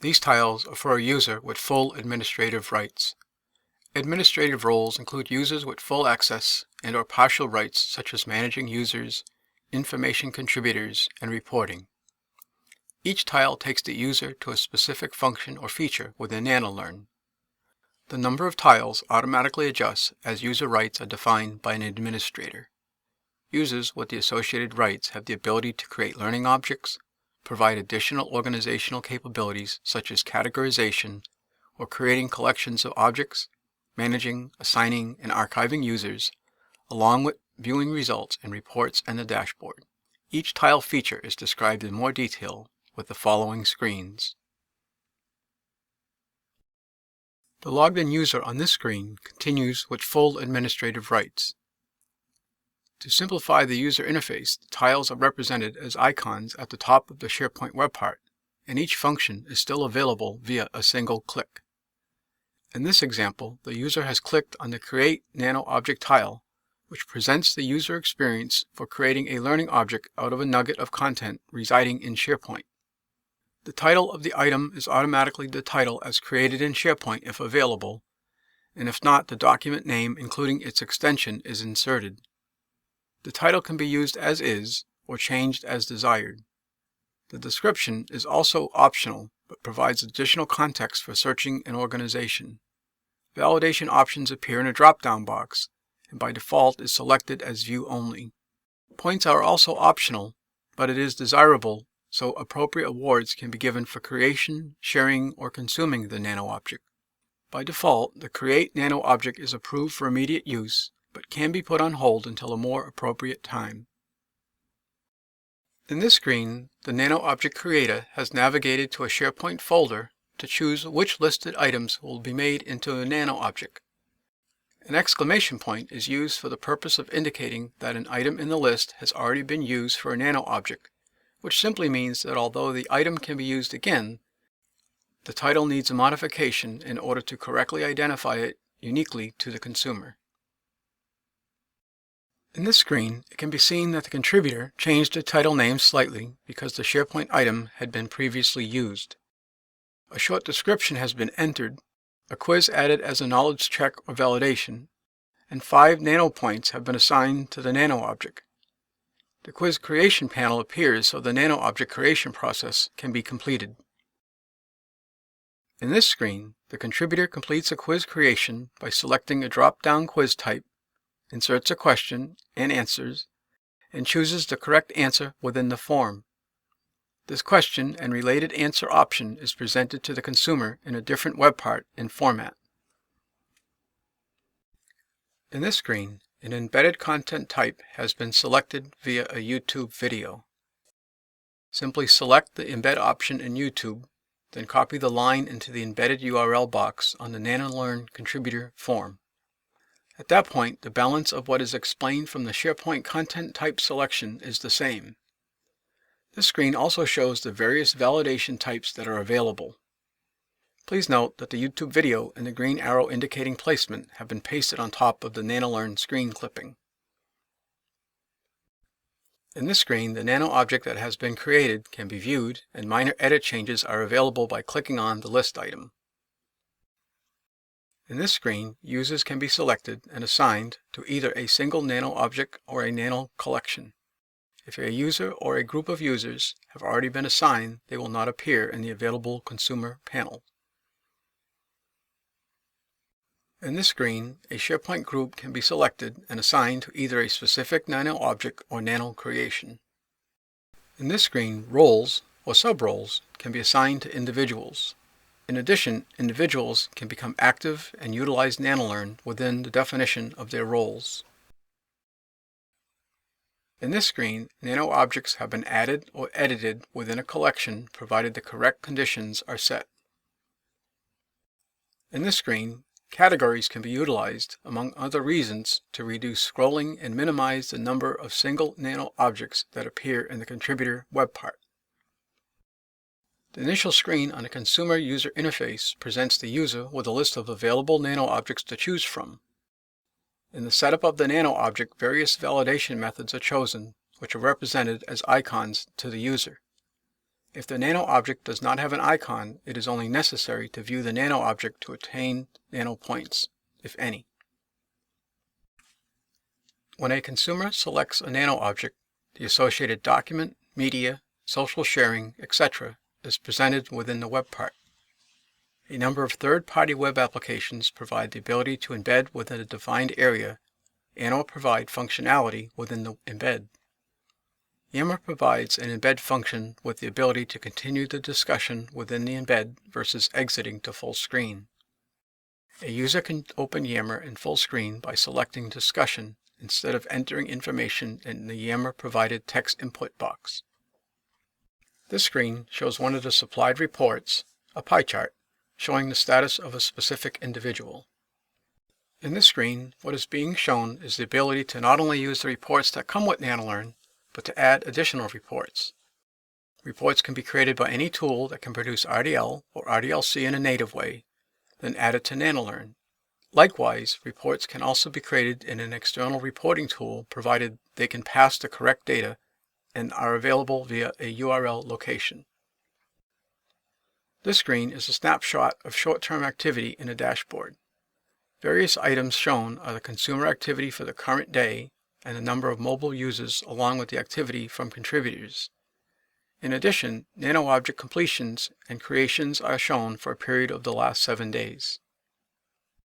These tiles are for a user with full administrative rights. Administrative roles include users with full access and/or partial rights such as managing users, information contributors, and reporting. Each tile takes the user to a specific function or feature within NanoLearn. The number of tiles automatically adjusts as user rights are defined by an administrator. Users with the associated rights have the ability to create learning objects, provide additional organizational capabilities such as categorization, or creating collections of objects, managing, assigning, and archiving users, along with viewing results and reports and the dashboard. Each tile feature is described in more detail with the following screens. The logged-in user on this screen continues with full administrative rights. To simplify the user interface, the tiles are represented as icons at the top of the SharePoint web part, and each function is still available via a single click. In this example, the user has clicked on the Create Nano Object tile, which presents the user experience for creating a learning object out of a nugget of content residing in SharePoint. The title of the item is automatically the title as created in SharePoint if available, and if not, the document name including its extension is inserted. The title can be used as is or changed as desired. The description is also optional, but provides additional context for searching and organization. Validation options appear in a drop-down box, and by default is selected as View Only. Points are also optional, but it is desirable, so appropriate awards can be given for creation, sharing, or consuming the Nano object. By default, the Create Nano object is approved for immediate use, but can be put on hold until a more appropriate time. In this screen, the Nano Object Creator has navigated to a SharePoint folder to choose which listed items will be made into a Nano Object. An exclamation point is used for the purpose of indicating that an item in the list has already been used for a Nano Object, which simply means that although the item can be used again, the title needs a modification in order to correctly identify it uniquely to the consumer. In this screen, it can be seen that the contributor changed the title name slightly because the SharePoint item had been previously used. A short description has been entered, a quiz added as a knowledge check or validation, and 5 Nano points have been assigned to the Nano object. The quiz creation panel appears so the Nano object creation process can be completed. In this screen, the contributor completes a quiz creation by selecting a drop-down quiz type, inserts a question and answers, and chooses the correct answer within the form. This question and related answer option is presented to the consumer in a different web part and format. In this screen, an embedded content type has been selected via a YouTube video. Simply select the Embed option in YouTube, then copy the line into the embedded URL box on the NanoLearn contributor form. At that point, the balance of what is explained from the SharePoint content type selection is the same. This screen also shows the various validation types that are available. Please note that the YouTube video and the green arrow indicating placement have been pasted on top of the NanoLearn screen clipping. In this screen, the Nano object that has been created can be viewed, and minor edit changes are available by clicking on the list item. In this screen, users can be selected and assigned to either a single Nano object or a Nano collection. If a user or a group of users have already been assigned, they will not appear in the available consumer panel. In this screen, a SharePoint group can be selected and assigned to either a specific Nano object or Nano creation. In this screen, roles or sub-roles can be assigned to individuals. In addition, individuals can become active and utilize NanoLearn within the definition of their roles. In this screen, Nano objects have been added or edited within a collection provided the correct conditions are set. In this screen, categories can be utilized, among other reasons, to reduce scrolling and minimize the number of single Nano objects that appear in the contributor web part. The initial screen on the consumer user interface presents the user with a list of available Nano objects to choose from. In the setup of the Nano object, various validation methods are chosen, which are represented as icons to the user. If the Nano object does not have an icon, it is only necessary to view the Nano object to attain Nano points, if any. When a consumer selects a Nano object, the associated document, media, social sharing, etc. is presented within the web part. A number of third-party web applications provide the ability to embed within a defined area and/or provide functionality within the embed. Yammer provides an embed function with the ability to continue the discussion within the embed versus exiting to full screen. A user can open Yammer in full screen by selecting Discussion instead of entering information in the Yammer provided text input box. This screen shows one of the supplied reports, a pie chart, showing the status of a specific individual. In this screen, what is being shown is the ability to not only use the reports that come with NanoLearn, but to add additional reports. Reports can be created by any tool that can produce RDL or RDLC in a native way, then added to NanoLearn. Likewise, reports can also be created in an external reporting tool provided they can pass the correct data and are available via a URL location. This screen is a snapshot of short-term activity in a dashboard. Various items shown are the consumer activity for the current day and the number of mobile users along with the activity from contributors. In addition, Nano object completions and creations are shown for a period of the last 7 days.